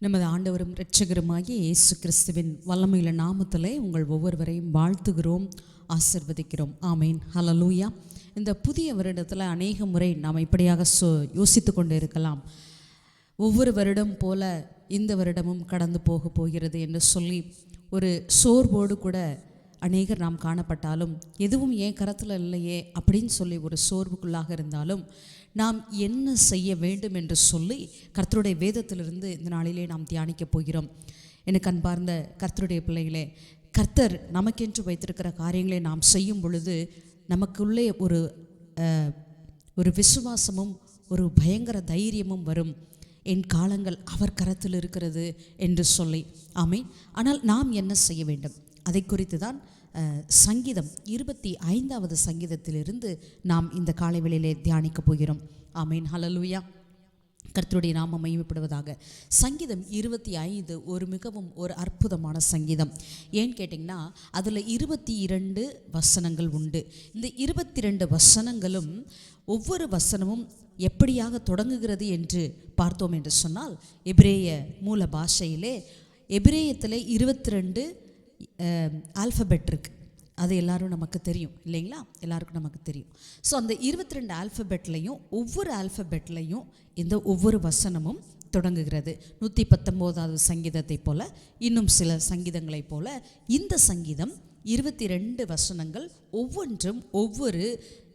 நமது ஆண்டவரும் இரட்சகருமாகிய இயேசு கிறிஸ்துவின் வல்லமையுள்ள நாமத்திலே உங்கள் ஒவ்வொருவரையும் வாழ்த்துகிறோம், ஆசிர்வதிக்கிறோம். ஆமேன், ஹல்லேலூயா. இந்த புதிய வருடத்தில் அநேக முறை நாம் இப்படியாக யோசித்து கொண்டு இருக்கலாம். ஒவ்வொரு வருடம் போல இந்த வருடமும் கடந்து போகிறது என்று சொல்லி ஒரு சோர்வோடு கூட அநேகர் நாம் காணப்பட்டாலும், எதுவும் ஏன் கரத்தில் இல்லையே அப்படின்னு சொல்லி ஒரு சோர்வுக்குள்ளாக இருந்தாலும், நாம் என்ன செய்ய வேண்டும் என்று சொல்லி கர்த்தருடைய வேதத்திலிருந்து இந்த நாளிலே நாம் தியானிக்கப் போகிறோம். எனக்கு அன்பார்ந்த கர்த்தருடைய பிள்ளைகளே, கர்த்தர் நமக்கென்று வைத்திருக்கிற காரியங்களை நாம் செய்யும் பொழுது நமக்குள்ளே ஒரு விசுவாசமும் ஒரு பயங்கர தைரியமும் வரும். என் காலங்கள் அவர் கரத்தில் இருக்கிறது என்று சொல்லி. ஆமேன். ஆனால் நாம் என்ன செய்ய வேண்டும், அதை குறித்து தான் சங்கீதம் 25வது சங்கீதத்திலிருந்து நாம் இந்த காலை வேளையிலே தியானிக்க போகிறோம். ஆமேன், ஹல்லேலூயா. கர்த்தருடைய நாமம் மகிமைப்படுவதாக. சங்கீதம் 25 மிகவும் அற்புதமான சங்கீதம். ஏன்னு கேட்டிங்கன்னா, அதில் 22 வசனங்கள் உண்டு. இந்த 22 வசனங்களும் ஒவ்வொரு வசனமும் எப்படியாக தொடங்குகிறது என்று பார்த்தோம் என்று சொன்னால், எபிரேய மூல பாஷையிலே எபிரேயத்தில் 22 ஆல்ஃபபெட் இருக்குது. அது எல்லாரும் நமக்கு தெரியும் இல்லைங்களா? எல்லாருக்கும் நமக்கு தெரியும். ஸோ அந்த 22 ஆல்ஃபபெட்லையும் ஒவ்வொரு ஆல்ஃபபெட்லையும் இந்த ஒவ்வொரு வசனமும் தொடங்குகிறது. 119வது சங்கீதத்தை போல, இன்னும் சில சங்கீதங்களைப் போல இந்த சங்கீதம் 22 வசனங்கள் ஒவ்வொன்றும் ஒவ்வொரு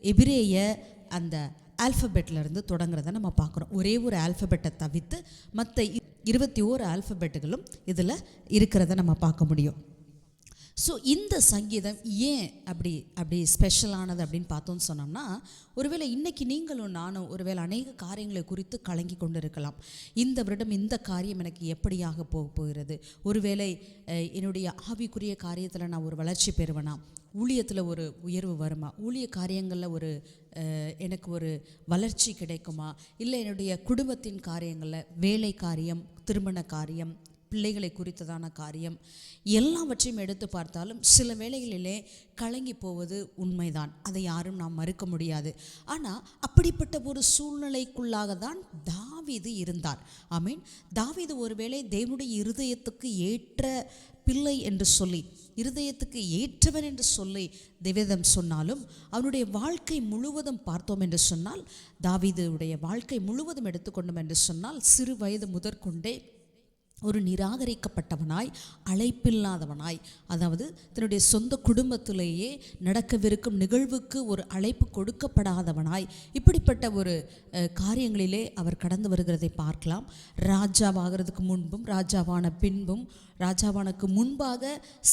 எபிரேய அந்த ஆல்ஃபபெட்லேருந்து தொடங்குறத நம்ம பார்க்குறோம். ஒரே ஒரு ஆல்ஃபபெட்டை தவிர்த்து மற்ற 21 ஆல்ஃபபெட்டுகளும் இதில் இருக்கிறத நம்ம பார்க்க முடியும். ஸோ இந்த சங்கீதம் ஏன் அப்படி ஸ்பெஷலானது அப்படின்னு பார்த்தோன்னு சொன்னோம்னா, ஒருவேளை இன்றைக்கி நீங்களும் நானும் ஒருவேளை அநேக காரியங்களை குறித்து கலங்கி கொண்டு இருக்கலாம். இந்த வருடம் இந்த காரியம் எனக்கு எப்படியாக போகிறது, ஒருவேளை என்னுடைய ஆவிக்குரிய காரியத்தில் நான் ஒரு வளர்ச்சி பெறுவேனா, ஊழியத்தில் ஒரு உயர்வு வருமா, ஊழிய காரியங்களில் எனக்கு ஒரு வளர்ச்சி கிடைக்குமா, இல்லை என்னுடைய குடும்பத்தின் காரியங்களில் வேலை காரியம், திருமண காரியம், பிள்ளைகளை குறித்ததான காரியம், எல்லாவற்றையும் எடுத்து பார்த்தாலும் சில வேளைகளிலே கலங்கி போவது உண்மைதான். அதை யாரும் நாம் மறுக்க முடியாது. ஆனால் அப்படிப்பட்ட ஒரு சூழ்நிலைக்குள்ளாக தான் தாவீது இருந்தார். ஆமீன். தாவீது ஒருவேளை தேவனுடைய இருதயத்துக்கு ஏற்ற பிள்ளை என்று சொல்லி, இருதயத்துக்கு ஏற்றவன் என்று சொல்லி வேதம் சொன்னாலும், அவனுடைய வாழ்க்கை முழுவதும் பார்த்தோம் என்று சொன்னால், தாவீதுடைய வாழ்க்கை முழுவதும் எடுத்துக்கொண்டோம் என்று சொன்னால், சிறு வயது முதற்கொண்டே ஒரு நிராகரிக்கப்பட்டவனாய், அழைப்பில்லாதவனாய், அதாவது தன்னுடைய சொந்த குடும்பத்திலேயே நடக்கவிருக்கும் நிகழ்வுக்கு ஒரு அழைப்பு கொடுக்கப்படாதவனாய், இப்படிப்பட்ட ஒரு காரியங்களிலே அவர் கடந்து வருகிறதை பார்க்கலாம். ராஜாவாகிறதுக்கு முன்பும் ராஜாவான பின்பும், ராஜாவானுக்கு முன்பாக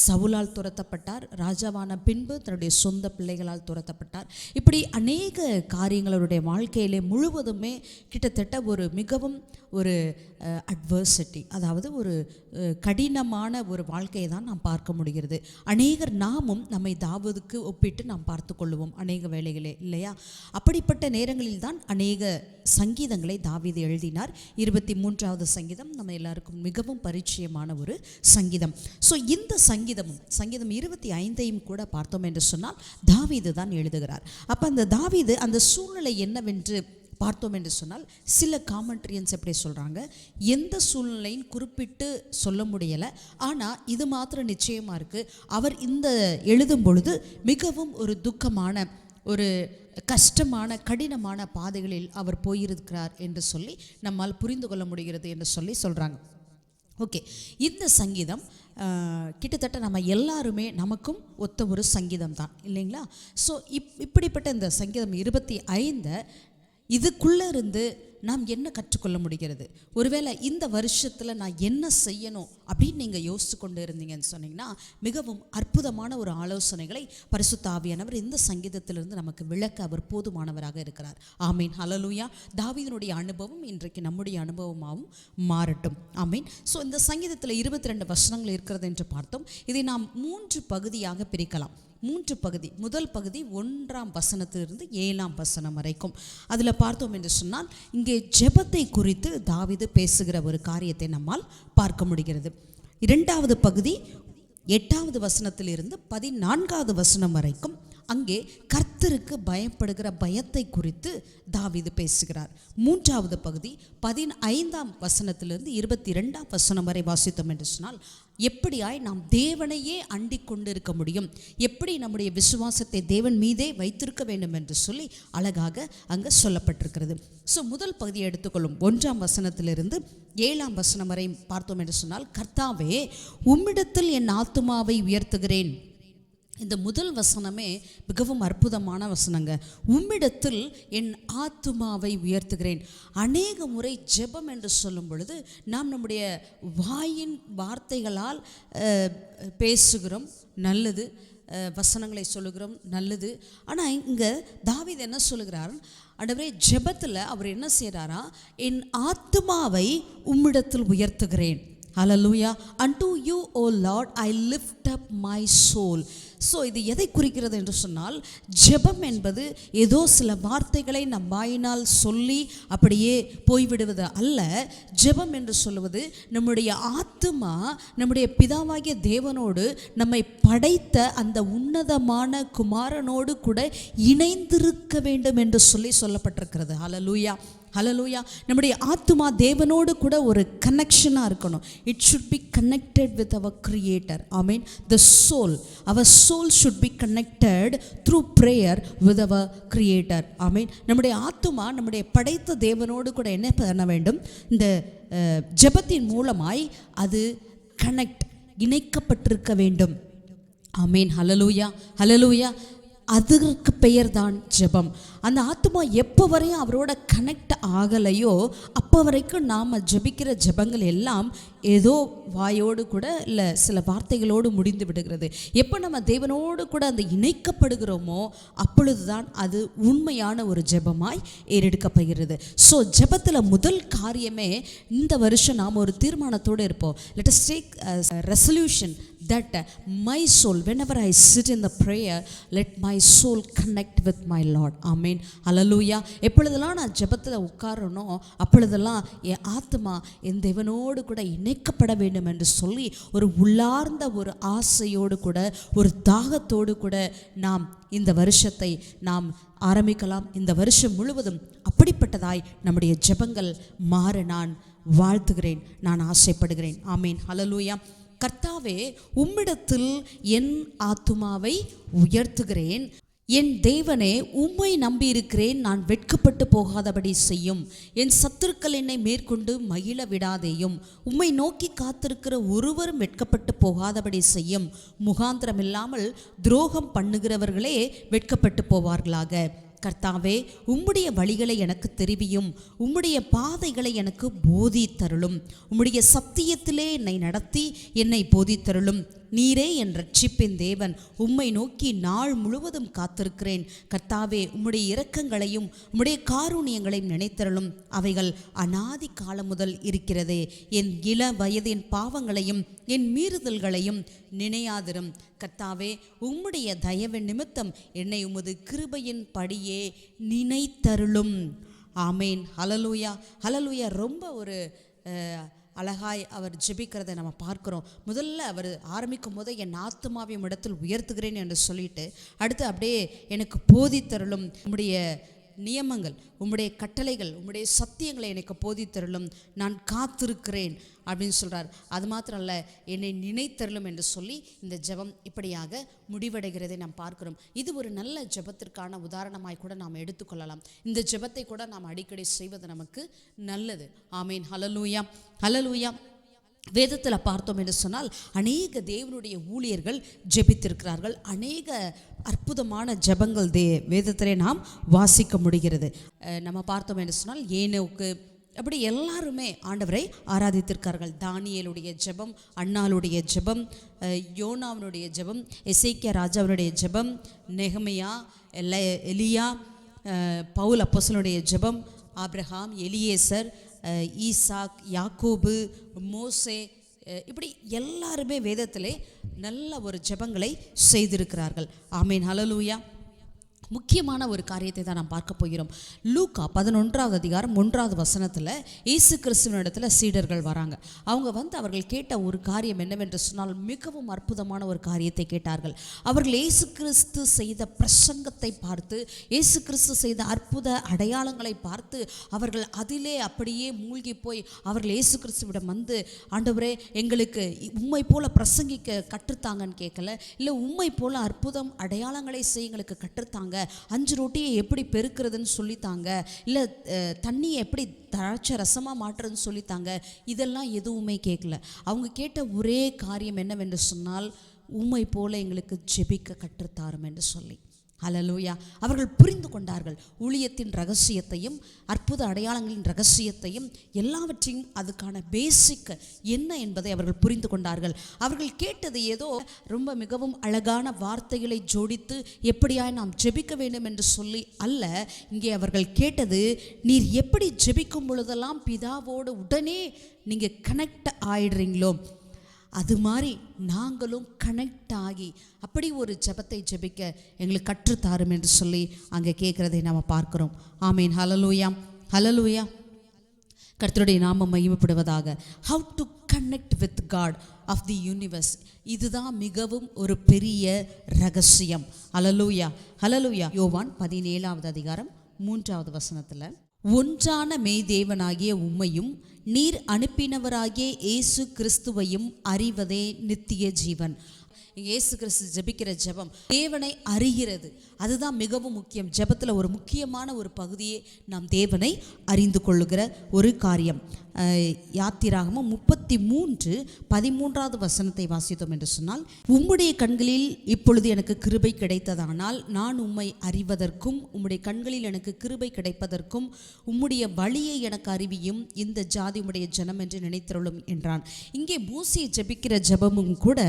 சவுலால் துரத்தப்பட்டார், ராஜாவான பின்பு தன்னுடைய சொந்த பிள்ளைகளால் துரத்தப்பட்டார். இப்படி அநேக காரியங்கள் அவருடைய வாழ்க்கையிலே முழுவதுமே கிட்டத்தட்ட மிகவும் அட்வர்சிட்டி, அதாவது கடினமான ஒரு வாழ்க்கையை தான் நாம் பார்க்க முடிகிறது. அநேகர் நாமும் நம்மை தாவீதுக்கு ஒப்பிட்டு நாம் பார்த்து கொள்ளுவோம் அநேக வேளைகளே, இல்லையா? அப்படிப்பட்ட நேரங்களில் தான் அநேக சங்கீதங்களை தாவீது எழுதினார். 23வது சங்கீதம் நம்ம எல்லாருக்கும் மிகவும் பரிச்சயமான ஒரு சங்கீதம். ஸோ இந்த சங்கீதம் 25ஐயும் கூட பார்த்தோம் என்று சொன்னால் தாவீது தான் எழுதுகிறார். அப்போ அந்த தாவீது அந்த சூழ்நிலை என்னவென்று பார்த்தோம் என்று சொன்னால், சில காமெண்ட்ரியன்ஸ் எப்படி சொல்கிறாங்க, எந்த சூழ்நிலையும் குறிப்பிட்டு சொல்ல முடியலை, ஆனால் இது மாத்திரம் நிச்சயமாக இருக்குது, அவர் இந்த எழுதும் பொழுது மிகவும் துக்கமான கஷ்டமான கடினமான பாதைகளில் அவர் போயிருக்கிறார் என்று சொல்லி நம்மால் புரிந்து கொள்ள முடிகிறது என்று சொல்லி சொல்கிறாங்க. ஓகே, இந்த சங்கீதம் கிட்டத்தட்ட நம்ம எல்லாருமே நமக்கும் ஒத்த ஒரு சங்கீதம் தான், இல்லைங்களா? ஸோ இப்படிப்பட்ட இந்த சங்கீதம் 25 இதுக்குள்ளே இருந்து நாம் என்ன கற்றுக்கொள்ள முடிகிறது? ஒருவேளை இந்த வருஷத்தில் நான் என்ன செய்யணும் அப்படின்னு நீங்கள் யோசித்து கொண்டு இருந்தீங்கன்னு சொன்னீங்கன்னா, மிகவும் அற்புதமான ஆலோசனைகளை பரிசுத்த ஆவியானவர் இந்த சங்கீதத்திலிருந்து நமக்கு விளக்க அவர் போதுமானவராக இருக்கிறார். ஆமீன், ஹல்லேலூயா. தாவீதினுடைய அனுபவம் இன்றைக்கு நம்முடைய அனுபவமாகவும் மாறட்டும். ஆமீன். ஸோ இந்த சங்கீதத்தில் 22 வசனங்கள் இருக்கிறது என்று பார்த்தோம். இதை நாம் 3 பகுதியாக பிரிக்கலாம். 3 பகுதி. முதல் பகுதி 1ஆம் வசனத்திலிருந்து 7ஆம் வசனம் வரைக்கும். அதில் பார்த்தோம் என்று சொன்னால், இங்கே ஜெபத்தை குறித்து தாவீது பேசுகிற ஒரு காரியத்தை நம்மால் பார்க்க முடிகிறது. 2வது பகுதி 8வது வசனத்திலிருந்து 14வது வசனம் வரைக்கும் அங்கே கர்த்தர் கர்த்தருக்கு பயப்படுகிற பயத்தை குறித்து தாவீது பேசுகிறார். 3வது பகுதி 15ஆம் வசனத்திலிருந்து 22ஆம் வசனம் வரை வாசித்தோம் என்று சொன்னால், எப்படியாய் நாம் தேவனையே அண்டிக் கொண்டு இருக்க முடியும், எப்படி நம்முடைய விசுவாசத்தை தேவன் மீதே வைத்திருக்க வேண்டும் என்று சொல்லி அழகாக அங்கே சொல்லப்பட்டிருக்கிறது. ஸோ முதல் பகுதியை எடுத்துக்கொள்ளும் 1ஆம் வசனத்திலிருந்து 7ஆம் வசனம் வரை பார்த்தோம் என்று சொன்னால், கர்த்தாவே உம்மிடத்தில் என் ஆத்துமாவை உயர்த்துகிறேன். இந்த முதல் வசனமே மிகவும் அற்புதமான வசனங்க. உம்மிடத்தில் என் ஆத்துமாவை உயர்த்துகிறேன். அநேக முறை ஜெபம் என்று சொல்லும் பொழுது நாம் நம்முடைய வாயின் வார்த்தைகளால் பேசுகிறோம், நல்லது, வசனங்களை சொல்லுகிறோம், நல்லது. ஆனால் இங்கே தாவீது என்ன சொல்லுகிறார், ஆண்டவரே ஜெபத்தில் அவர் என்ன செய்கிறாரா, என் ஆத்துமாவை உம்மிடத்தில் உயர்த்துகிறேன். Hallelujah. Unto you, O Lord, I lift up my soul. So இது எதை குறிக்கிறது என்று சொன்னால், ஜெபம் என்பது ஏதோ சில வார்த்தைகளை நம் வாயினால் சொல்லி அப்படியே போய்விடுவது அல்ல. ஜெபம் என்று சொல்லுவது நம்முடைய ஆத்துமா நம்முடைய பிதாவாகிய தேவனோடு நம்மை படைத்த அந்த உன்னதமான குமாரனோடு கூட இணைந்திருக்க வேண்டும் என்று சொல்லப்பட்டிருக்கிறது. ஹல்லேலூயா, ஹல்லேலூயா. நம்முடைய ஆத்துமா தேவனோடு கூட ஒரு கனெக்ஷனாக இருக்கணும். It should be connected with our creator. ஆமீன். The soul, our soul should be connected through prayer with our creator. Amen. நம்முடைய ஆத்துமா நம்முடைய படைத்த தேவனோடு கூட என்ன பண்ண வேண்டும், இந்த ஜெபத்தின் மூலமாய் அது கனெக்ட், இணைக்கப்பட்டிருக்க வேண்டும். ஆமென். ஹல்லேலூயா, ஹல்லேலூயா. அதற்கு பெயர் தான் ஜெபம். அந்த ஆத்துமா எப்போ வரையும் அவரோட கனெக்ட் ஆகலையோ அப்போ வரைக்கும் நாம் ஜெபிக்கிற ஜெபங்கள் எல்லாம் ஏதோ வாயோடு கூட இல்லை சில வார்த்தைகளோடு முடிந்து விடுகிறது. எப்போ நம்ம தேவனோடு கூட அந்த இணைக்கப்படுகிறோமோ அப்பொழுது தான் அது உண்மையான ஒரு ஜெபமாய் ஏறெடுக்கப்படுகிறது. ஸோ ஜெபத்தில் முதல் காரியமே, இந்த வருஷம் நாம் ஒரு தீர்மானத்தோடு இருப்போம். let us take a resolution that my soul, whenever I sit in the prayer, let my soul connect with my Lord. Amen. ஹல்லேலூயா. எப்பொழுதெல்லாம் நான் ஜெபத்தில் உட்காரனோ அப்பொழுதெல்லாம் என் ஆத்மா என் தேவனோடு கூட இணைக்கப்பட வேண்டும் என்று சொல்லி ஒரு உள்ளார்ந்த ஒரு ஆசையோடு கூட ஒரு தாகத்தோடு கூட நாம் இந்த வருஷத்தை நாம் ஆரம்பிக்கலாம். இந்த வருஷம் முழுவதும் அப்படிப்பட்டதாய் நம்முடைய ஜெபங்கள் மாற நான் வாழ்த்துகிறேன், நான் ஆசைப்படுகிறேன். ஆமீன். ஹல்லேலூயா. கர்த்தாவே உம்மிடத்தில் என் ஆத்துமாவை உயர்த்துகிறேன். என் தேவனே உம்மை நம்பியிருக்கிறேன், நான் வெட்கப்பட்டு போகாதபடி செய்யும். என் சத்துருக்கள் என்னை மேற்கொண்டு மகிழ விடாதேயும். உம்மை நோக்கி காத்திருக்கிற ஒருவரும் வெட்கப்பட்டு போகாதபடி செய்யும். முகாந்திரம் இல்லாமல் துரோகம் பண்ணுகிறவர்களே வெட்கப்பட்டு போவார்களாக. கர்த்தாவே உம்முடைய வழிகளை எனக்கு தெரிவியும், உம்முடைய பாதைகளை எனக்கு போதித்தருளும். உம்முடைய சத்தியத்திலே என்னை நடத்தி என்னை போதித்தருளும். நீரே என் ரட்சிப்பின் தேவன், உம்மை நோக்கி நாள் முழுவதும் காத்திருக்கிறேன். கர்த்தாவே உம்முடைய இரக்கங்களையும் உம்முடைய காருண்யங்களையும் நினைத்தருளும். அவைகள் அநாதி காலம் முதல் இருக்கிறதே. என் இள வயதின் பாவங்களையும் என் மீறுதல்களையும் நினையாதிரும். கர்த்தாவே உம்முடைய தயவு நிமித்தம் என்னை உமது கிருபையின் படியே நினைத்தருளும். ஆமேன். ஹல்லேலூயா, ஹல்லேலூயா. ரொம்ப ஒரு அழகாய் அவர் ஜெபிக்கிறதை நம்ம பார்க்குறோம். முதல்ல அவர் ஆரம்பிக்கும் போது என் ஆத்துமாவின் இடத்தில் உயர்த்துகிறேன் என்று சொல்லிட்டு அடுத்து அப்படியே எனக்கு போதித்தருளும். உம்முடைய நியமங்கள், உம்முடைய கட்டளைகள், உம்முடைய சத்தியங்களை எனக்கு போதித்தருளும். நான் காத்திருக்கிறேன் அப்படின்னு சொல்கிறார். அது மாத்திரம் அல்ல, என்னை நினைத்தருளும் என்று சொல்லி இந்த ஜெபம் இப்படியாக முடிவடைகிறதை நாம் பார்க்கிறோம். இது ஒரு நல்ல ஜெபத்திற்கான உதாரணமாய் கூட நாம் எடுத்துக்கொள்ளலாம். இந்த ஜெபத்தை கூட நாம் அடிக்கடி செய்வது நமக்கு நல்லது. ஆமீன். ஹல்லேலூயா, ஹல்லேலூயா. வேதத்தில் பார்த்தோம் என்று சொன்னால் அநேக தேவனுடைய ஊழியர்கள் ஜெபித்திருக்கிறார்கள். அநேக அற்புதமான ஜெபங்கள் வேதத்திலே நாம் வாசிக்க முடிகிறது. நம்ம பார்த்தோம் என்று சொன்னால் ஏனோக்கு, அப்படி எல்லாருமே ஆண்டவரை ஆராதித்திருக்கார்கள். தானியேலுடைய ஜெபம், அன்னாளுடைய ஜெபம், யோனாவினுடைய ஜெபம், எசேக்கியா ராஜாவினுடைய ஜெபம், நெகமியா, எலியா, பவுல் அப்போஸ்தலனுடைய ஜெபம், ஆபிரகாம், எலியேசர், ஈசாக், யாக்கோபு, மோசே, இப்படி எல்லாருமே வேதத்திலே நல்ல ஒரு ஜெபங்களை செய்திருக்கிறார்கள். ஆமீன். ஹல்லேலூயா. முக்கியமான ஒரு காரியத்தை தான் நாம் பார்க்க போகிறோம். லூக்கா 11வது அதிகாரம் 1வது வசனத்தில் இயேசு கிறிஸ்துவினிடத்தில் சீடர்கள் வராங்க. அவங்க அவர்கள் கேட்ட ஒரு காரியம் என்னவென்று சொன்னால், மிகவும் அற்புதமான ஒரு காரியத்தை கேட்டார்கள். அவர்கள் இயேசு கிறிஸ்து செய்த பிரசங்கத்தை பார்த்து, இயேசு கிறிஸ்து செய்த அற்புத அடையாளங்களை பார்த்து அவர்கள் அதிலே அப்படியே மூழ்கி போய் அவர்கள் இயேசு கிறிஸ்துவிடம் ஆண்டவரே, எங்களுக்கு உம்மை போல பிரசங்கிக்க கற்றுத்தாங்கன்னு கேட்கல, இல்லை உம்மை போல அற்புதம் அடையாளங்களை செய்ய எங்களுக்கு கற்றுத்தாங்க, 5 ரொட்டியை எப்படி பெருக்கிறதுன்னு சொல்லித்தாங்க, இல்லை தண்ணியை எப்படி திராட்சை ரசமாக மாற்றுறதுன்னு சொல்லித்தாங்க. இதெல்லாம் எதுவுமே கேட்கல. அவங்க கேட்ட ஒரே காரியம் என்னவென்று சொன்னால், உம்மை போல எங்களுக்கு ஜெபிக்க கற்றுத்தாரும் என்று சொல்லி. ஹல்லேலூயா. அவர்கள் புரிந்து கொண்டார்கள் ஊழியத்தின் ரகசியத்தையும் அற்புத அடையாளங்களின் ரகசியத்தையும் எல்லாவற்றையும், அதுக்கான பேசிக் என்ன என்பதை அவர்கள் புரிந்து கொண்டார்கள். அவர்கள் கேட்டது ஏதோ ரொம்ப மிகவும் அழகான வார்த்தைகளை ஜோடித்து எப்படியாய் நாம் ஜெபிக்க வேண்டும் என்று சொல்லி அல்ல. இங்கே அவர்கள் கேட்டது, நீர் எப்படி ஜெபிக்கும் பொழுதெல்லாம் பிதாவோடு உடனே நீங்கள் கனெக்ட் ஆயிடுறீங்களோ, அது மாதிரி நாங்களும் கனெக்ட் ஆகி அப்படி ஒரு ஜெபத்தை ஜெபிக்க எங்களுக்கு கற்றுத்தாரும் என்று சொல்லி அங்கே கேட்குறதை நாம் பார்க்குறோம். ஆமீன். ஹல்லேலூயா, ஹல்லேலூயா. கர்த்தருடைய நாமம் மகிமைப்படுவதாக. How to connect with God of the universe, இதுதான் மிகவும் ஒரு பெரிய ரகசியம். ஹல்லேலூயா, ஹல்லேலூயா. யோவான் 17வது அதிகாரம் 3வது வசனத்தில், ஒன்றான மெய் தேவனாகிய உம்மையும் நீர் அனுப்பினவராகிய இயேசு கிறிஸ்துவையும் அறிவதே நித்திய ஜீவன். இயேசு கிறிஸ்து ஜெபிக்கிற ஜெபம் தேவனை அறிகிறது, அதுதான் மிகவும் முக்கியம். ஜெபத்தில் ஒரு முக்கியமான ஒரு பகுதியே நாம் தேவனை அறிந்து கொள்ளுகிற ஒரு காரியம். யாத்திராகமம் 33:13வது வசனத்தை வாசித்தோம் என்று சொன்னால், உம்முடைய கண்களில் இப்பொழுது எனக்கு கிருபை கிடைத்ததானால் நான் உம்மை அறிவதற்கும் உம்முடைய கண்களில் எனக்கு கிருபை கிடைப்பதற்கும் உம்முடைய வழியை எனக்கு அறிவியும், இந்த ஜாதி உம்முடைய ஜனம் என்று நினைத்தருளும் என்றான். இங்கே மோசே ஜெபிக்கிற ஜெபமும் கூட,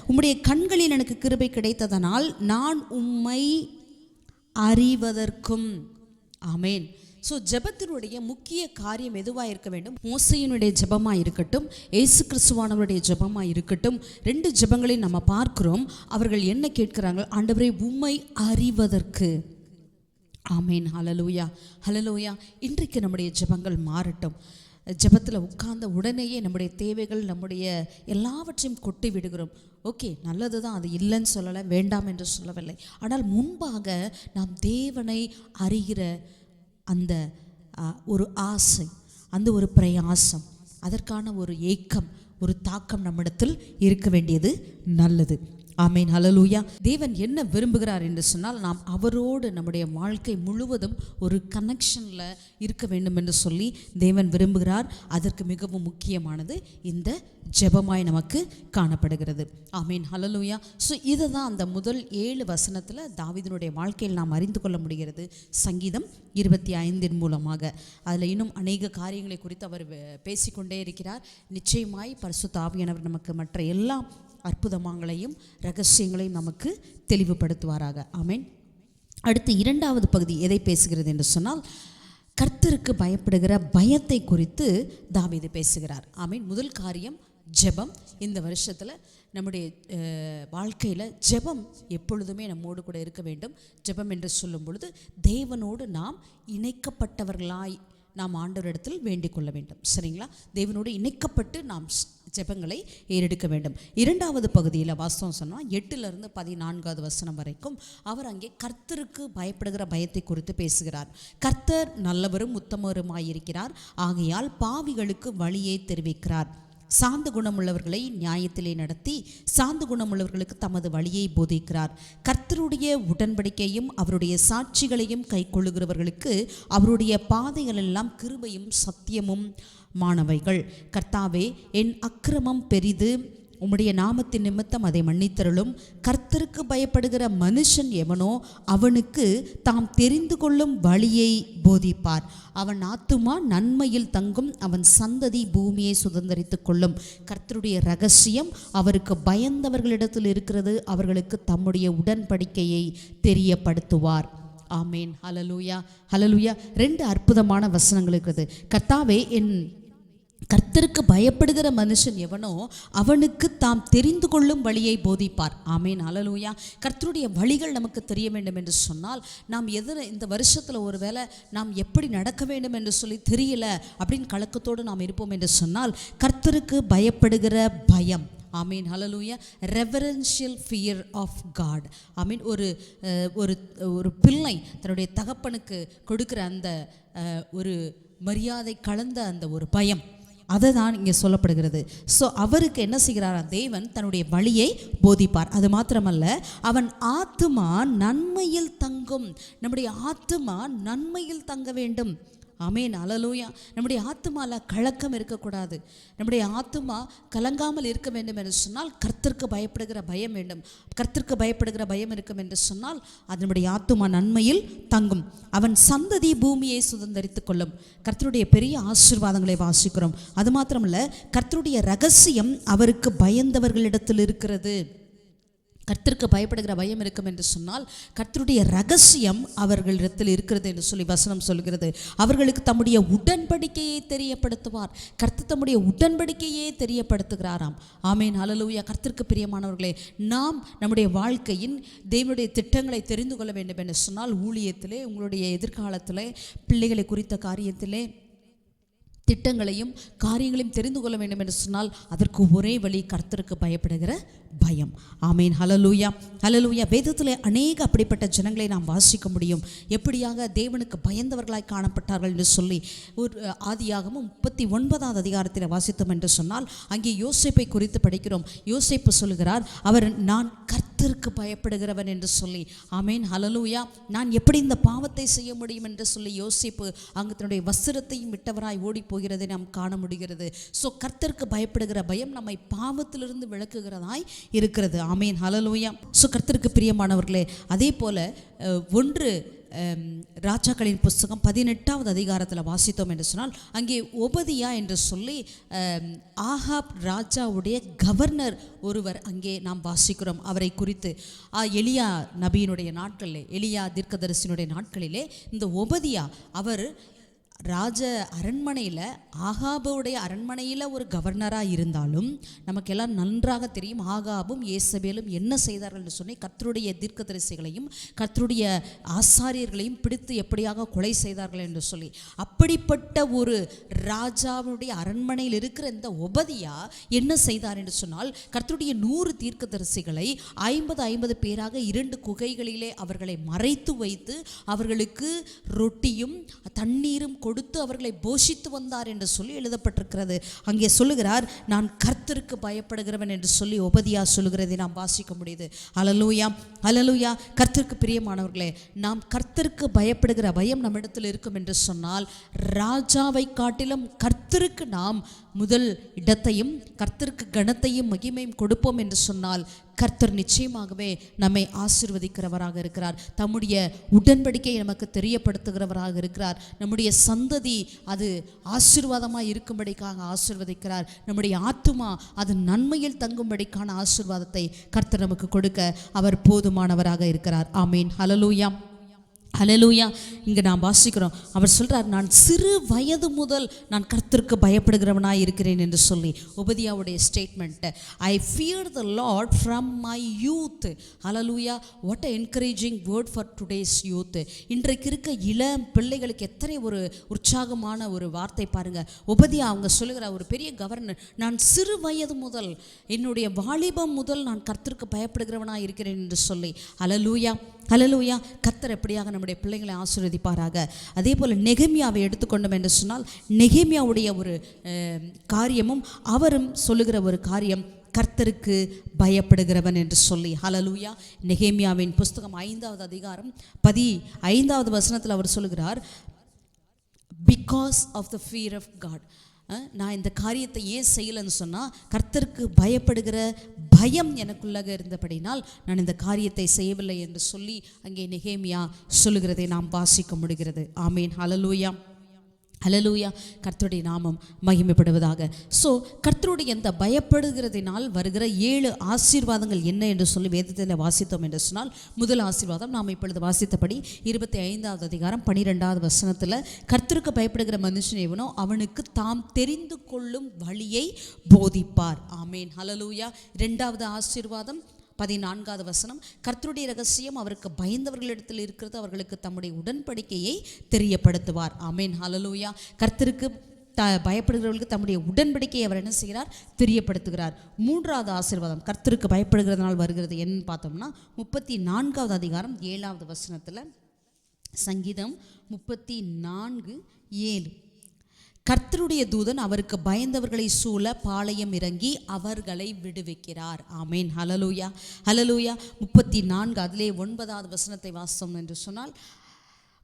உம்முடைய கண்களில் எனக்கு கிருபை கிடைத்ததனால் நான் உம்மை அறிவதற்கும். ஆமேன். ஸோ ஜெபத்தினுடைய முக்கிய காரியம் எதுவாக இருக்க வேண்டும்? மோசையினுடைய ஜெபமாக இருக்கட்டும், இயேசு கிறிஸ்துவானவருடைய ஜெபமாக இருக்கட்டும், 2 ஜெபங்களையும் நம்ம பார்க்கிறோம். அவர்கள் என்ன கேட்கிறாங்க? ஆண்டவரே, உம்மை அறிவதற்கு. ஆமேன். ஹல்லேலூயா, ஹல்லேலூயா. இன்றைக்கு நம்முடைய ஜெபங்கள் மாறட்டும். ஜெபத்தில் உட்கார்ந்த உடனேயே நம்முடைய தேவைகள், நம்முடைய எல்லாவற்றையும் கொட்டி விடுகிறோம். ஓகே, நல்லது தான், அது இல்லைன்னு சொல்லலை, வேண்டாம் என்று சொல்லவில்லை. ஆனால் முன்பாக நாம் தேவனை அறிகிற அந்த ஒரு ஆசை, அந்த ஒரு பிரயாசம், அதற்கான ஒரு ஏக்கம், ஒரு தாக்கம் நம்மிடத்தில் இருக்க வேண்டியது நல்லது. ஆமேன். ஹல்லேலூயா. தேவன் என்ன விரும்புகிறார் என்று சொன்னால், நாம் அவரோடு நம்முடைய வாழ்க்கை முழுவதும் ஒரு கனெக்ஷனில் இருக்க வேண்டும் என்று சொல்லி தேவன் விரும்புகிறார். அதற்கு மிகவும் முக்கியமானது இந்த ஜெபமாய் நமக்கு காணப்படுகிறது. ஆமேன். ஹல்லேலூயா. ஸோ இதை தான் அந்த முதல் 7 வசனத்தில் தாவீதினுடைய வாழ்க்கையில் நாம் அறிந்து கொள்ள முடிகிறது. சங்கீதம் 25 மூலமாக அதில் இன்னும் அநேக காரியங்களை குறித்து அவர் பேசிக்கொண்டே இருக்கிறார். நிச்சயமாய் பரிசுத்த ஆவியானவர் நமக்கு மற்ற எல்லா அற்புதமாங்களையும் ரகசியங்களையும் நமக்கு தெளிவுபடுத்துவாராக. ஆமேன். அடுத்து 2வது பகுதி எதை பேசுகிறது என்று சொன்னால், கர்த்தருக்கு பயப்படுகிற பயத்தை குறித்து தாவீது பேசுகிறார். ஆமேன். முதல் காரியம் ஜெபம். இந்த வருஷத்தில் நம்முடைய வாழ்க்கையில் ஜெபம் எப்பொழுதுமே நம்மோடு கூட இருக்க வேண்டும். ஜெபம் என்று சொல்லும் பொழுது தேவனோடு நாம் இணைக்கப்பட்டவர்களாய் நாம் ஆண்டவரிடத்தில் வேண்டிக் கொள்ள வேண்டும். சரிங்களா? தேவனோடு இணைக்கப்பட்டு நாம் ஜெபங்களை ஏறெடுக்க வேண்டும். 2வது பகுதியில் வாஸ்தவம் சொன்னால் 8லிருந்து 14வது வசனம் வரைக்கும் அவர் அங்கே கர்த்தருக்கு பயப்படுகிற பயத்தை குறித்து பேசுகிறார். கர்த்தர் நல்லவரும் உத்தமருமாயிருக்கிறார், ஆகையால் பாவிகளுக்கு வழியை தெரிவிக்கிறார். சாந்த குணமுள்ளவர்களை நியாயத்திலே நடத்தி சாந்த குணமுள்ளவர்களுக்கு தமது வழியை போதிக்கிறார். கர்த்தருடைய உடன்படிக்கையும் அவருடைய சாட்சிகளையும் கை கொள்ளுகிறவர்களுக்கு அவருடைய பாதைகள் எல்லாம் கிருபையும் சத்தியமும் மாணவைகள். கர்த்தாவே, என் அக்கிரமம் பெரிது, உம்முடைய நாமத்தின் நிமித்தம் அதை மன்னித்தருளும். கர்த்தருக்கு பயப்படுகிற மனுஷன் எவனோ அவனுக்கு தாம் தெரிந்து கொள்ளும் வழியை போதிப்பார். அவன் ஆத்துமா நன்மையில் தங்கும், அவன் சந்ததி பூமியை சுதந்தரித்து கொள்ளும். கர்த்தருடைய ரகசியம் அவருக்கு பயந்தவர்களிடத்தில் இருக்கிறது, அவர்களுக்கு தம்முடைய உடன்படிக்கையை தெரியப்படுத்துவார். ஆமேன். ஹல்லேலூயா, ஹல்லேலூயா. 2 அற்புதமான வசனங்கள் இருக்கிறது. கர்த்தாவே, என் கர்த்தருக்கு பயப்படுகிற மனுஷன் எவனோ அவனுக்கு தாம் தெரிந்து கொள்ளும் வழியை போதிப்பார். ஆமேன், அல்லேலூயா. கர்த்தருடைய வழிகள் நமக்கு தெரிய வேண்டும் என்று சொன்னால், நாம் இந்த வருஷத்தில் ஒருவேளை நாம் எப்படி நடக்க வேண்டும் என்று சொல்லி தெரியல அப்படின்னு கலக்கத்தோடு நாம் இருப்போம் என்று சொன்னால், கர்த்தருக்கு பயப்படுகிற பயம், ஆமீன், ஹல்லேலூயா, ரெவரன்ஷியல் ஃபியர் ஆஃப் காட். ஆமீன். ஒரு பிள்ளை தன்னுடைய தகப்பனுக்கு கொடுக்குற அந்த ஒரு மரியாதை கலந்த அந்த ஒரு பயம், அதை தான் இங்கே சொல்லப்படுகிறது. ஸோ அவருக்கு என்ன செய்கிறாரா, தேவன் தன்னுடைய வழியை போதிப்பார். அது மாத்திரமல்ல, அவன் ஆத்துமா நன்மையில் தங்கும். நம்முடைய ஆத்துமா நன்மையில் தங்க வேண்டும். ஆமேன், அல்லேலூயா. நம்முடைய ஆத்துமாவில் கலக்கம் இருக்கக்கூடாது. நம்முடைய ஆத்துமா கலங்காமல் இருக்க வேண்டும் என்று சொன்னால் கர்த்தருக்கு பயப்படுகிற பயம் வேண்டும். கர்த்தருக்கு பயப்படுகிற பயம் இருக்கும் என்று சொன்னால் அது நம்முடைய ஆத்துமா நன்மையில் தங்கும். அவன் சந்ததி பூமியை சுதந்தரித்துக் கொள்ளும். கர்த்தருடைய பெரிய ஆசீர்வாதங்களை வாசிக்கிறோம். அது மாத்திரமல்ல, கர்த்தருடைய ரகசியம் அவருக்கு பயந்தவர்களிடத்தில் இருக்கிறது. கர்த்தருக்கு பயப்படுகிற பயம் இருக்கும் என்று சொன்னால் கர்த்தருடைய ரகசியம் அவர்களிடத்தில் இருக்கிறது என்று சொல்லி வசனம் சொல்கிறது. அவர்களுக்கு தம்முடைய உடன்படிக்கையை தெரியப்படுத்துவார். கர்த்தர் தம்முடைய உடன்படிக்கையே தெரியப்படுத்துகிறாராம். ஆமேன், அல்லேலூயா. கர்த்தருக்கு பிரியமானவர்களே, நாம் நம்முடைய வாழ்க்கையின் தேவனுடைய திட்டங்களை தெரிந்து கொள்ள வேண்டும் என்று சொன்னால், ஊழியத்திலே, உங்களுடைய எதிர்காலத்திலே, பிள்ளைகளை குறித்த காரியத்திலே திட்டங்களையும் காரியங்களையும் தெரிந்து கொள்ள வேண்டும் என்று சொன்னால் அதற்கு ஒரே வழி கர்த்தருக்கு பயப்படுகிற பயம். ஆமேன், ஹல்லேலூயா, ஹல்லேலூயா. வேதத்திலே அநேக அப்படிப்பட்ட ஜனங்களை நாம் வாசிக்க முடியும். எப்படியாக தேவனுக்கு பயந்தவர்களாய் காணப்பட்டார்கள் என்று சொல்லி ஒரு ஆதியாகமம் 39வது அதிகாரத்தில் வாசித்தோம் என்று சொன்னால், அங்கே யோசேப்பை குறித்து படிக்கிறோம். யோசேப்பு சொல்கிறார், அவர் நான் கர்த்தருக்கு பயப்படுகிறவன் என்று சொல்லி. ஆமேன், ஹல்லேலூயா. நான் எப்படி இந்த பாவத்தை செய்ய முடியும் என்று சொல்லி யோசேப்பு அங்கு தன்னுடைய வஸ்திரத்தையும் விட்டவராய் ஓடி போகிறதை நாம் காண முடிகிறது. ஸோ கர்த்தருக்கு பயப்படுகிற பயம் நம்மை பாவத்திலிருந்து விளக்குகிறதாய் இருக்கிறது. ஆமேன், ஹல்லேலூயா. ஸோ கர்த்தருக்கு பிரியமானவர்களே, அதே போல ஒன்று ராஜாக்களின் புஸ்தகம் 18வது அதிகாரத்தில் வாசித்தோம் என்று சொன்னால், அங்கே ஒபதியா என்று சொல்லி ஆகாப் ராஜாவுடைய கவர்னர் ஒருவர் அங்கே நாம் வாசிக்கிறோம். அவரை குறித்து எலியா நபியினுடைய நாட்களிலே, எலியா தீர்க்கதரிசியினுடைய நாட்களிலே இந்த ஒபதியா அவர் ராஜ அரண்மனையில், ஆகாபுடைய அரண்மனையில் ஒரு கவர்னராக இருந்தாலும் நமக்கெல்லாம் நன்றாக தெரியும் ஆகாபும் ஏசபேலும் என்ன செய்தார்கள் என்று சொன்னி, கர்த்தருடைய தீர்க்கதரிசிகளையும் கர்த்தருடைய ஆசாரியர்களையும் பிடித்து எப்படியாக கொலை செய்தார்கள் என்று சொல்லி. அப்படிப்பட்ட ஒரு ராஜாவுடைய அரண்மனையில் இருக்கிற இந்த ஒபதியா என்ன செய்தார் என்று சொன்னால், கர்த்தருடைய 100 தீர்க்கதரிசிகளை 50 பேராக 2 குகைகளிலே அவர்களை மறைத்து வைத்து அவர்களுக்கு ரொட்டியும் தண்ணீரும் கொடுத்து அவர்களை போஷித்து வந்தார் என்று சொல்லி எழுதப்பட்டிருக்கிறது. அங்கே சொல்லுகிறார், நான் கர்த்தருக்கு பயப்படுகிறவன் என்று சொல்லி ஒபதியா சொல்லுகிறதை நாம் வாசிக்க முடியுது. அல்லேலூயா, அல்லேலூயா. கர்த்தருக்கு பிரியமானவர்களே, நாம் கர்த்தருக்கு பயப்படுகிற பயம் நம்மிடத்தில் இருக்கும் என்று சொன்னால், ராஜாவை காட்டிலும் கர்த்தருக்கு நாம் முதல் இடத்தையும் கர்த்தருக்கு கனத்தையும் மகிமையும் கொடுப்போம் என்று சொன்னால், கர்த்தர் நிச்சயமாகவே நம்மை ஆசீர்வதிக்கிறவராக இருக்கிறார். தம்முடைய உடன்படிக்கையை நமக்கு தெரியப்படுத்துகிறவராக இருக்கிறார். நம்முடைய சந்ததி அது ஆசீர்வாதமாக இருக்கும்படிக்காக ஆசீர்வதிக்கிறார். நம்முடைய ஆத்துமா அது நன்மையில் தங்கும்படிக்கான ஆசீர்வாதத்தை கர்த்தர் நமக்கு கொடுக்க அவர் போதுமானவராக இருக்கிறார். ஆமீன், ஹல்லேலூயா, ஹல்லேலூயா. இங்கே நாம் வாசிக்கிறோம், அவர் சொல்கிறார், நான் சிறு வயது முதல் நான் கர்த்தருக்கு பயப்படுகிறவனாக இருக்கிறேன் என்று சொல்லி. ஒபதியாவுடைய statement, I fear the Lord from my youth. Hallelujah. What a encouraging word for today's youth. இன்றைக்கு இருக்க இளம் பிள்ளைகளுக்கு எத்தனை ஒரு உற்சாகமான ஒரு வார்த்தை பாருங்கள். ஒபதியா அவங்க சொல்லுகிற ஒரு பெரிய கவர்னர், நான் சிறு வயது முதல், என்னுடைய வாலிபம் முதல் நான் கர்த்தருக்கு பயப்படுகிறவனாக இருக்கிறேன் என்று சொல்லி. ஹல்லேலூயா, ஹல்லேலூயா. கர்த்தர் எப்படியாக நம்முடைய பிள்ளைகளை ஆசீர்வதிப்பாராக. அதே போல் நெகேமியாவை எடுத்துக்கொண்டோம் என்று சொன்னால், நெகேமியாவுடைய ஒரு காரியமும் அவரும் சொல்லுகிற ஒரு காரியம், கர்த்தருக்கு பயப்படுகிறவன் என்று சொல்லி. ஹல்லேலூயா. நெகேமியாவின் புஸ்தகம் 5வது அதிகாரம் 15வது வசனத்தில் அவர் சொல்லுகிறார், because of the fear of God. நான் இந்த காரியத்தை ஏன் செய்யலைன்னு சொன்னால், கர்த்தருக்கு பயப்படுகிற பயம் எனக்குள்ளாக இருந்தபடினால் நான் இந்த காரியத்தை செய்யவில்லை என்று சொல்லி அங்கே நெகேமியா சொல்லுகிறதை நாம் வாசிக்க முடிகிறது. ஆமீன், ஹல்லேலூயா. ஹல்லேலூயா. கர்த்தருடைய நாமம் மகிமைப்படுவதாக. ஸோ கர்த்தருடைய இந்த பயப்படுகிறதினால் வருகிற 7 ஆசீர்வாதங்கள் என்ன என்று சொல்லி வேதத்தில் வாசித்தோம் என்று சொன்னால், முதல் ஆசீர்வாதம் நாம் இப்பொழுது வாசித்தபடி 25வது அதிகாரம் 12வது வசனத்தில், கர்த்தருக்கு பயப்படுகிற மனுஷன் எவனோ அவனுக்கு தாம் தெரிந்து கொள்ளும் வழியை போதிப்பார். ஆமேன். ஹல்லேலூயா. 2வது ஆசீர்வாதம் 14வது வசனம், கர்த்தருடைய ரகசியம் அவருக்கு பயந்தவர்களிடத்தில் இருக்கிறது, அவர்களுக்கு தம்முடைய உடன்படிக்கையை தெரியப்படுத்துவார். ஆமேன். ஹல்லேலூயா. கர்த்தருக்கு பயப்படுகிறவர்களுக்கு தம்முடைய உடன்படிக்கையை அவர் என்ன செய்கிறார்? தெரியப்படுத்துகிறார். 3வது ஆசீர்வாதம் கர்த்தருக்கு பயப்படுகிறதுனால் வருகிறது என்னன்னு பார்த்தோம்னா, 34வது அதிகாரம் 7வது வசனத்தில், சங்கீதம் 34:7, கர்த்தருடைய தூதன் அவருக்கு பயந்தவர்களை சூழ பாளையம் இறங்கி அவர்களை விடுவிக்கிறார். ஆமேன். ஹல்லேலூயா. ஹல்லேலூயா. 34 அதிலே 9வது வசனத்தை வாசித்தோம் என்று சொன்னால்,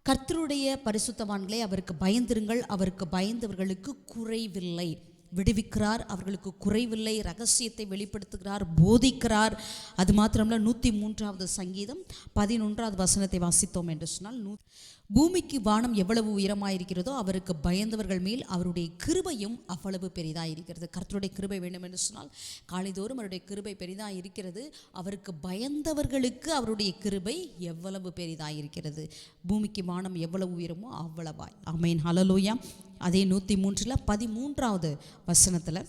கர்த்தருடைய பரிசுத்தவான்களே அவருக்கு பயந்திருங்கள், அவருக்கு பயந்தவர்களுக்கு குறைவில்லை. விடுவிக்கிறார், அவர்களுக்கு குறைவில்லை, ரகசியத்தை வெளிப்படுத்துகிறார், போதிக்கிறார். அது மாத்திரமல்ல, 103வது சங்கீதம் 11வது வசனத்தை வாசித்தோம் என்று சொன்னால், பூமிக்கு வானம் எவ்வளவு உயரமாயிருக்கிறதோ அவருக்கு பயந்தவர்கள் மேல் அவருடைய கிருபையும் அவ்வளவு பெரிதாயிருக்கிறது. கர்த்தருடைய கிருபை வேண்டும் என்று சொன்னால் காலைதோறும் அவருடைய கிருபை பெரிதாக இருக்கிறது. அவருக்கு பயந்தவர்களுக்கு அவருடைய கிருபை எவ்வளவு பெரிதாயிருக்கிறது. பூமிக்கு வானம் எவ்வளவு உயரமோ அவ்வளவாய். ஆமேன். ஹல்லேலூயா. அதே 103ல் 13வது வசனத்தில்,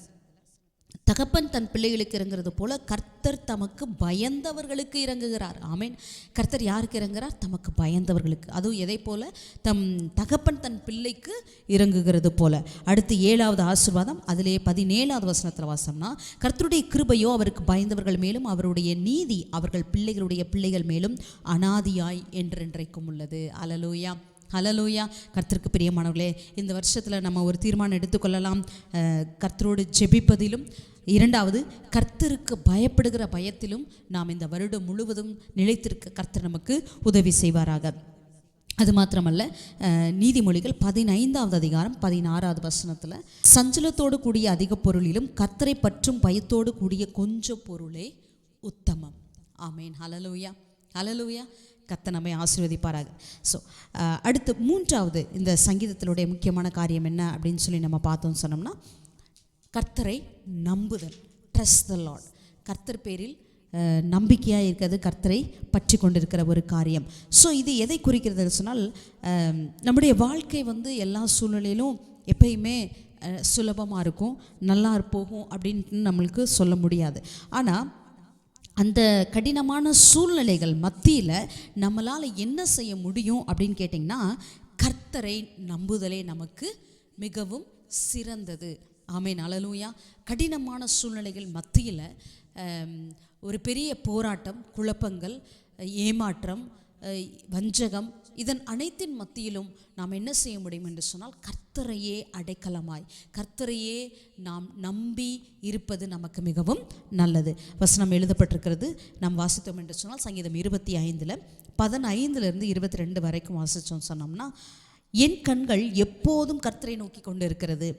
தகப்பன் தன் பிள்ளைகளுக்கு இறங்குறது போல கர்த்தர் தமக்கு பயந்தவர்களுக்கு இறங்குகிறார். ஆமேன். கர்த்தர் யாருக்கு இறங்குகிறார்? தமக்கு பயந்தவர்களுக்கு. அதுவும் எதை போல? தம் தகப்பன் தன் பிள்ளைக்கு இறங்குகிறது போல. அடுத்து 7வது ஆசீர்வாதம் அதிலே 17வது வசனத்தில் வாசம்னா, கர்த்தருடைய கிருபையோ அவருக்கு பயந்தவர்கள் மேலும் அவருடைய நீதி அவர்கள் பிள்ளைகளுடைய பிள்ளைகள் மேலும் அனாதியாய் என்றென்றைக்கும் உள்ளது. ஹல்லேலூயா. ஹல்லேலூயா. கர்த்தருக்கு பிரியமானவர்களே, இந்த வருஷத்தில் நம்ம ஒரு தீர்மானம் எடுத்துக்கொள்ளலாம். கர்த்தரோடு ஜெபிப்பதிலும், 2வது கர்த்தருக்கு பயப்படுகிற பயத்திலும் நாம் இந்த வருடம் முழுவதும் நிலைத்திருக்க கர்த்தர் நமக்கு உதவி செய்வாராக. அது மாத்திரமல்ல, நீதிமொழிகள் 15வது அதிகாரம் 16வது வசனத்தில், சஞ்சலத்தோடு கூடிய அதிக பொருளிலும் கர்த்தரை பற்றும் பயத்தோடு கூடிய கொஞ்சம் பொருளே உத்தமம். ஆமேன். ஹல்லேலூயா. ஹல்லேலூயா. கர்த்தர் நம்மை ஆசீர்வதிப்பாராக. ஸோ அடுத்து 3வது இந்த சங்கீதத்தினுடைய முக்கியமான காரியம் என்ன அப்படின்னு சொல்லி நம்ம பார்த்தோம்னு சொன்னோம்னா, கர்த்தரை நம்புதல். ட்ரஸ்ட் த லார்ட். கர்த்தர் பேரில் நம்பிக்கையாக இருக்கிறது, கர்த்தரை பற்றி கொண்டிருக்கிற ஒரு காரியம். ஸோ இது எதை குறிக்கிறது சொன்னால், நம்முடைய வாழ்க்கை எல்லா சூழ்நிலையிலும் எப்பயுமே சுலபமாக இருக்கும், நல்லா போகும் அப்படின்ட்டு நம்மளுக்கு சொல்ல முடியாது. ஆனால் அந்த கடினமான சூழ்நிலைகள் மத்தியில் நம்மளால் என்ன செய்ய முடியும் அப்படின்னு கேட்டிங்கன்னா, கர்த்தரை நம்புதலே நமக்கு மிகவும் சிறந்தது. ஆமேன். ஹல்லேலூயா. கடினமான சூழ்நிலைகள் மத்தியில் ஒரு பெரிய போராட்டம், குழப்பங்கள், ஏமாற்றம், வஞ்சகம், இதன் அனைத்தின் மத்தியிலும் நாம் என்ன செய்ய முடியும் என்று சொன்னால், கர்த்தரையே அடைக்கலமாய் கர்த்தரையே நாம் நம்பி இருப்பது நமக்கு மிகவும் நல்லது. வசனம் எழுதப்பட்டிருக்கிறது, நாம் வாசித்தோம் என்று சொன்னால் சங்கீதம் 25ல் 15லிருந்து 22 வரைக்கும் வாசித்தோம் சொன்னோம்னா, என் கண்கள் எப்போதும் கர்த்தரை நோக்கி கொண்டு இருக்கிறது,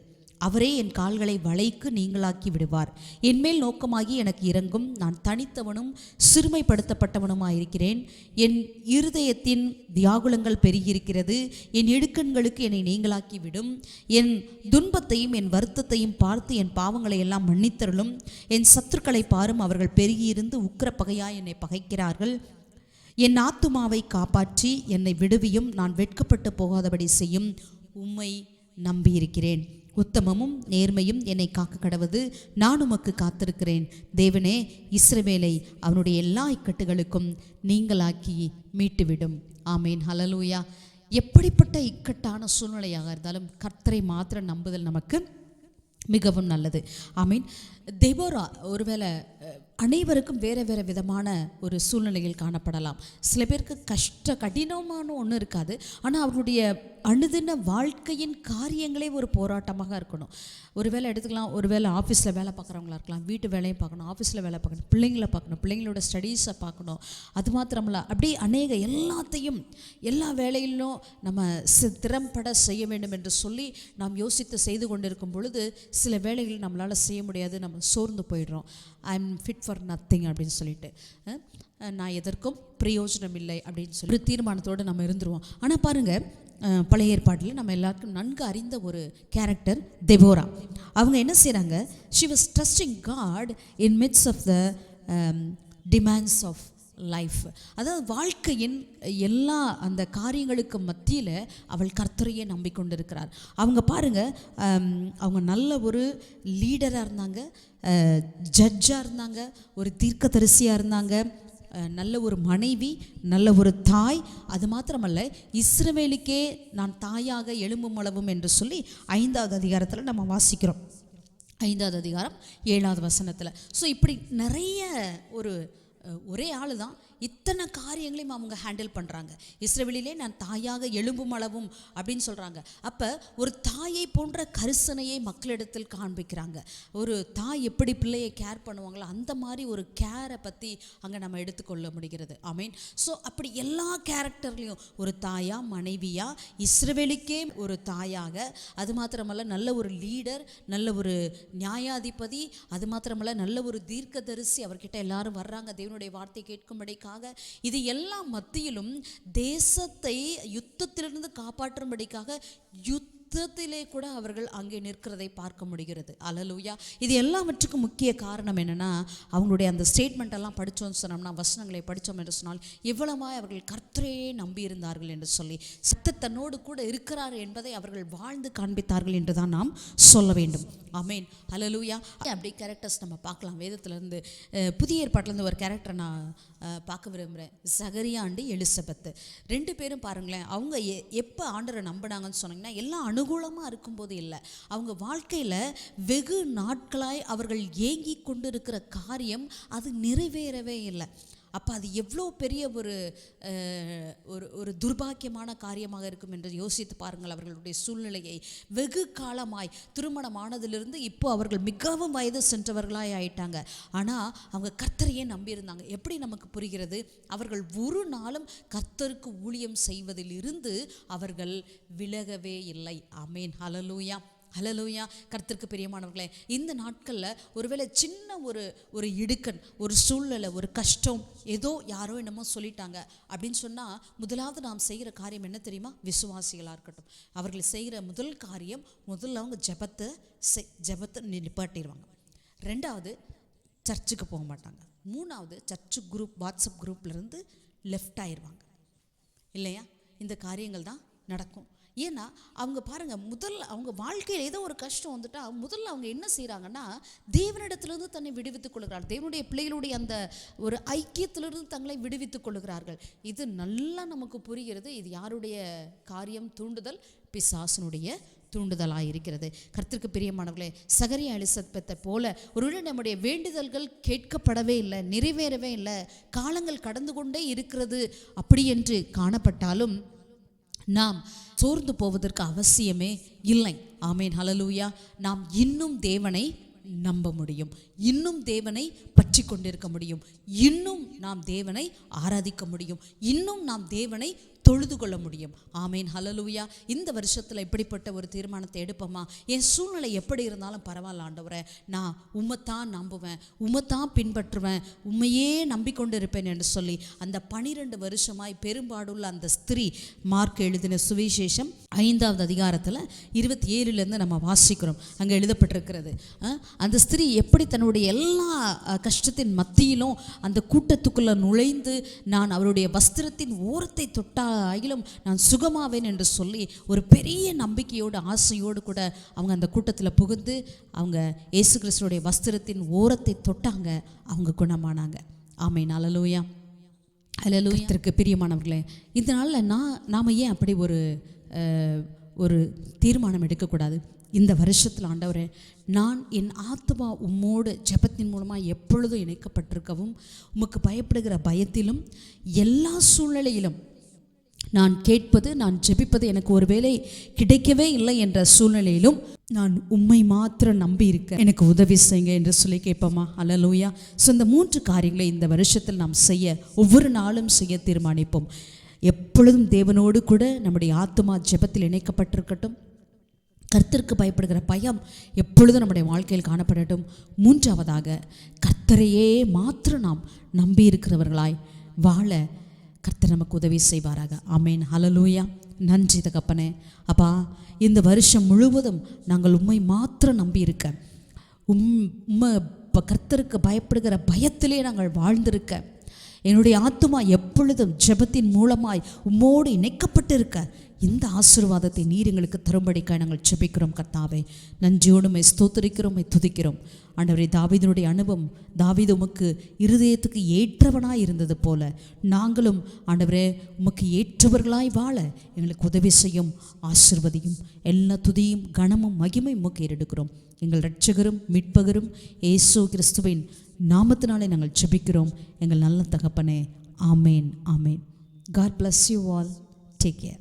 அவரே என் கால்களை வளைக்கு நீங்களாக்கி விடுவார். என்மேல் நோக்கமாகி எனக்கு இறங்கும். நான் தனித்தவனும் சிறுமைப்படுத்தப்பட்டவனுமாயிருக்கிறேன். என் இருதயத்தின் தியாகுலங்கள் பெருகியிருக்கிறது. என் இடுக்கண்களுக்கு என்னை நீங்களாக்கி விடும். என் துன்பத்தையும் என் வருத்தத்தையும் பார்த்து என் பாவங்களை எல்லாம் மன்னித்தருளும். என் சத்துருக்களை பாரும், அவர்கள் பெருகியிருந்து உக்கிர பகையாய் என்னை பகைக்கிறார்கள். என் ஆத்துமாவை காப்பாற்றி என்னை விடுவியும். நான் வெட்கப்பட்டு போகாதபடி செய்யும். உம்மை நம்பியிருக்கிறேன். உத்தமமும் நேர்மையும் என்னை காக்க கடவது. நான் உமக்கு காத்திருக்கிறேன். தேவனே, இஸ்ரவேலை அவனுடைய எல்லா இக்கட்டுகளுக்கும் நீங்களாக்கி மீட்டுவிடும். ஆமேன். ஹல்லேலூயா. எப்படிப்பட்ட இக்கட்டான சூழ்நிலையாக இருந்தாலும் கர்த்தரை மாத்திரம் நம்புதல் நமக்கு மிகவும் நல்லது. ஆமீன். தெபோரா ஒருவேளை அனைவருக்கும் வேறு வேறு விதமான ஒரு சூழ்நிலையில் காணப்படலாம். சில பேருக்கு கடினமான ஒன்றும் இருக்காது, ஆனால் அவருடைய அனுதின வாழ்க்கையின் காரியங்களே ஒரு போராட்டமாக இருக்கணும். ஒரு வேளை எடுத்துக்கலாம், ஒரு வேளை ஆஃபீஸில் வேலை பார்க்குறவங்களா இருக்கலாம், வீட்டு வேலையும் பார்க்கணும், ஆஃபீஸில் வேலை பார்க்கணும், பிள்ளைங்களை பார்க்கணும், பிள்ளைங்களோட ஸ்டடீஸை பார்க்கணும். அது மாத்திரமில்ல, அப்படி எல்லாத்தையும் எல்லா வேலையிலும் நம்ம திறம்பட செய்ய வேண்டும் என்று சொல்லி நாம் யோசித்து செய்து கொண்டிருக்கும் பொழுது சில வேலைகள் நம்மளால் செய்ய முடியாது, நம்ம சோர்ந்து போயிடுறோம். I am fit for nothing அப்படின்னு சொல்லிட்டு, நான் எதற்கும் பிரயோஜனம் இல்லை அப்படின்னு சொல்லி ஒரு தீர்மானத்தோடு நம்ம இருந்துருவோம். ஆனால் பாருங்கள், பழைய ஏற்பாட்டில் நம்ம எல்லாருக்கும் நன்கு அறிந்த ஒரு கேரக்டர் தெபோரா. அவங்க என்ன செய்கிறாங்க, she was trusting God in midst of the demands of life. அதாவது வாழ்க்கையின் எல்லா அந்த காரியங்களுக்கு மத்தியில் அவள் கர்த்தரையே நம்பிக்கொண்டிருக்கிறார். அவங்க பாருங்கள், அவங்க நல்ல ஒரு லீடராக இருந்தாங்க, ஜட்ஜாக இருந்தாங்க, ஒரு தீர்க்கதரிசியாக இருந்தாங்க, நல்ல ஒரு மனைவி, நல்ல ஒரு தாய். அது மாத்திரமல்ல, இஸ்ரவேலுக்கே நான் தாயாக எழும்பும் அளவும் என்று சொல்லி 5வது அதிகாரத்தில் நம்ம வாசிக்கிறோம். 5வது அதிகாரம் 7வது வசனத்தில். ஸோ இப்படி நிறைய ஒரே ஆள் தான் இத்தனை காரியங்களையும் அவங்க ஹேண்டில் பண்ணுறாங்க. இஸ்ரவேலிலே நான் தாயாக எழும்பும் அளவும் அப்படின்னு சொல்கிறாங்க. அப்போ ஒரு தாயை போன்ற கரிசனையை மக்களிடத்தில் காண்பிக்கிறாங்க. ஒரு தாய் எப்படி பிள்ளையை கேர் பண்ணுவாங்களோ அந்த மாதிரி ஒரு கேரை பற்றி அங்கே நம்ம எடுத்துக்கொள்ள முடிகிறது. ஆமீன். ஸோ அப்படி எல்லா கேரக்டர்லேயும் ஒரு தாயா, மனைவியா, இஸ்ரவேலுக்கே ஒரு தாயாக, அது மாத்திரமல்ல நல்ல ஒரு லீடர், நல்ல ஒரு நியாயாதிபதி, அது மாத்திரமல்ல நல்ல ஒரு தீர்க்கதரிசி. அவர்கிட்ட எல்லாரும் வர்றாங்க தேவனுடைய வார்த்தை கேட்கும்படிக்காக. இது எல்லாம் மத்தியிலும் தேசத்தை யுத்தத்திலிருந்து காப்பாற்றும்படிக்காக யுத்தத்திலே கூட அவர்கள் அங்கே நிற்கிறதை பார்க்க முடிகிறது. அல்லேலூயா. இது எல்லாவற்றுக்கும் முக்கிய காரணம் என்னென்னா, அவங்களுடைய அந்த ஸ்டேட்மெண்ட் எல்லாம் படித்தோம்னு சொன்னோம்னா, வசனங்களை படித்தோம் என்று சொன்னால், எவ்வளவாய் அவர்கள் கர்த்தரையே நம்பியிருந்தார்கள் என்று சொல்லி, சத்த தன்னோடு கூட இருக்கிறார் என்பதை அவர்கள் வாழ்ந்து காண்பித்தார்கள் என்று தான் நாம் சொல்ல வேண்டும். ஆமேன். அல்லேலூயா. அப்படி கேரக்டர்ஸ் நம்ம பார்க்கலாம் வேதத்திலேருந்து. புதிய ஏற்பாட்டிலேருந்து ஒரு கேரக்டரை நான் பார்க்க விரும்புகிறேன். சகரியா அண்டு எலிசபெத்து 2 பேரும் பாருங்களேன். அவங்க எப்போ ஆண்டரை நம்பினாங்கன்னு சொன்னாங்கன்னா, எல்லாம் அனுகூலமாக இருக்கும்போது இல்லை, அவங்க வாழ்க்கையில் வெகு நாட்களாய் அவர்கள் ஏங்கி கொண்டு இருக்கிற காரியம் அது நிறைவேறவே இல்லை. அப்போ அது எவ்வளோ பெரிய ஒரு துர்பாக்கியமான காரியமாக இருக்கும் என்று யோசித்து பாருங்கள். அவர்களுடைய சூழ்நிலையை வெகு காலமாய் திருமணமானதிலிருந்து இப்போ அவர்கள் மிகவும் வயது சென்றவர்களாய் ஆயிட்டாங்க. ஆனால் அவங்க கர்த்தரையே நம்பியிருந்தாங்க. எப்படி நமக்கு புரிகிறது? அவர்கள் ஒரு நாளும் கர்த்தருக்கு ஊழியம் செய்வதில் இருந்து அவர்கள் விலகவே இல்லை. ஆமேன். ஹல்லேலூயா. ஹல்லேலூயா. கர்த்தருக்கு பிரியமானவர்களே, இந்த நாட்களில் ஒருவேளை சின்ன ஒரு இடுக்கண், ஒரு சூழ்நிலை, ஒரு கஷ்டம், ஏதோ யாரோ என்னமோ சொல்லிட்டாங்க அப்படின்னு சொன்னால், முதலாவது நாம் செய்கிற காரியம் என்ன தெரியுமா? விசுவாசிகளாக இருக்கட்டும், அவர்கள் செய்கிற முதல் காரியம், முதல்ல அவங்க ஜெபத்தை நிப்பாட்டிடுவாங்க. 2வது சர்ச்சுக்கு போக மாட்டாங்க. 3வது சர்ச்சு குரூப், வாட்ஸ்அப் குரூப்லேருந்து லெஃப்ட் ஆயிடுவாங்க. இல்லையா? இந்த காரியங்கள் தான் நடக்கும். ஏன்னா அவங்க பாருங்கள், முதல்ல அவங்க வாழ்க்கையில் ஏதோ ஒரு கஷ்டம் வந்துட்டால் முதல்ல அவங்க என்ன செய்கிறாங்கன்னா, தேவனிடத்திலிருந்து தன்னை விடுவித்துக் கொள்கிறார்கள். தேவனுடைய பிள்ளைகளுடைய அந்த ஒரு ஐக்கியத்திலிருந்து தங்களை விடுவித்துக் கொள்கிறார்கள். இது நல்லா நமக்கு புரிகிறது. இது யாருடைய காரியம்? தூண்டுதல், பிசாசனுடைய தூண்டுதலாக இருக்கிறது. கர்த்தருக்கு பிரியமானவர்களே, சகரியா எலிசபெத்தை போல ஒருவேளை நம்முடைய வேண்டுதல்கள் கேட்கப்படவே இல்லை, நிறைவேறவே இல்லை, காலங்கள் கடந்து கொண்டே இருக்கிறது அப்படி என்று காணப்பட்டாலும் நாம் சோர்ந்து போவதற்கு அவசியமே இல்லை. ஆமேன். ஹல்லேலூயா. நாம் இன்னும் தேவனை நம்ப முடியும், இன்னும் தேவனை பற்றி கொண்டிருக்க முடியும், இன்னும் நாம் தேவனை ஆராதிக்க முடியும், இன்னும் நாம் தேவனை தொழுது கொள்ள முடியும். ஆமேன். ஹல்லேலூயா. இந்த வருஷத்தில் இப்படிப்பட்ட ஒரு தீர்மானத்தை எடுப்போமா? என் சூழ்நிலை எப்படி இருந்தாலும் பரவாயில்ல ஆண்டவரே, நான் உம்மைத்தான் நம்புவேன், உம்மைத்தான் பின்பற்றுவேன், உண்மையே நம்பிக்கொண்டு இருப்பேன் என்று சொல்லி அந்த 12 வருஷமாய் பெரும்பாடுள்ள அந்த ஸ்திரீ, மார்க் எழுதின சுவிசேஷம் 5வது அதிகாரத்தில் 27லேருந்து நம்ம வாசிக்கிறோம். அங்கே எழுதப்பட்டிருக்கிறது, அந்த ஸ்திரீ எப்படி தன்னுடைய எல்லா கஷ்டத்தின் மத்தியிலும் அந்த கூட்டத்துக்குள்ளே நுழைந்து, நான் அவருடைய வஸ்திரத்தின் ஓரத்தை தொட்டால் ஆகிலும் நான் சுகமாவேன் என்று சொல்லி ஒரு பெரிய நம்பிக்கையோடு ஆசையோடு கூட அவங்க அந்த கூட்டத்தில் புகுந்து அவங்க இயேசு கிறிஸ்துவோடைய வஸ்திரத்தின் ஓரத்தை தொட்டாங்க, அவங்க குணமானாங்க. ஆமேன். ஹல்லேலூயா. ஹல்லேலூயா. கர்த்தருக்கு பிரியமானவர்களே, இதனால் நாம் ஏன் அப்படி ஒரு தீர்மானம் எடுக்கக்கூடாது? இந்த வருஷத்தில் ஆண்டவரே, நான் என் ஆத்மா உம்மோடு ஜெபத்தின் மூலமாக எப்பொழுதும் இணைக்கப்பட்டிருக்கவும், உமக்கு பயப்படுகிற பயத்திலும் எல்லா சூழ்நிலையிலும் நான் கேட்பது, நான் ஜெபிப்பது எனக்கு ஒருவேளை கிடைக்கவே இல்லை என்ற சூழ்நிலையிலும் நான் உம்மை மாத்திரம் நம்பி இருக்க எனக்கு உதவி செய்யுங்க என்று சொல்லி கேட்போமா? ஹல்லேலூயா. ஸோ இந்த 3 காரியங்களை இந்த வருஷத்தில் நாம் செய்ய, ஒவ்வொரு நாளும் செய்ய தீர்மானிப்போம். எப்பொழுதும் தேவனோடு கூட நம்முடைய ஆத்மா ஜெபத்தில் இணைக்கப்பட்டிருக்கட்டும். கர்த்தருக்கு பயப்படுகிற பயம் எப்பொழுதும் நம்முடைய வாழ்க்கையில் காணப்படட்டும். 3வதாக கர்த்தரையே மாத்திரம் நாம் நம்பி இருக்கிறவர்களாய் வாழ கர்த்தர் நமக்கு உதவி செய்வாராக. ஆமேன். ஹல்லேலூயா. நன்றி தகப்பனே. அப்பா, இந்த வருஷம் முழுவதும் நாங்கள் உம்மை மாத்திரம் நம்பி இருக்க, உம்மை கர்த்தருக்கு பயப்படுகிற பயத்திலே நாங்கள் வாழ்ந்திருக்க, என்னுடைய ஆத்துமா எப்பொழுதும் ஜெபத்தின் மூலமாய் உம்மோடு இணைக்கப்பட்டு இருக்க, இந்த ஆசீர்வாதத்தை நீர் எங்களுக்கு தரும்படிக்காய் நாங்கள் ஜெபிக்கிறோம் கர்த்தாவே. நன்றியோடு ஸ்தோத்திரிக்கிறோம், துதிக்கிறோம். ஆண்டவரே, தாவீதினுடைய அனுபவம், தாவீது உமக்கு இருதயத்துக்கு ஏற்றவனாய் இருந்தது போல நாங்களும் ஆண்டவரே உமக்கு ஏற்றவர்களாய் வாழ எங்களுக்கு உதவி செய்யும், ஆசீர்வதியும். எல்லா துதியும் கனமும் மகிமை உமக்கு ஏறெடுக்கிறோம். எங்கள் இரட்சகரும் மீட்பகரும் இயேசு கிறிஸ்துவின் நாமத்தினாலே நாங்கள் ஜெபிக்கிறோம் எங்கள் நல்ல தகப்பனே. ஆமேன், ஆமேன். God bless you all. Take care.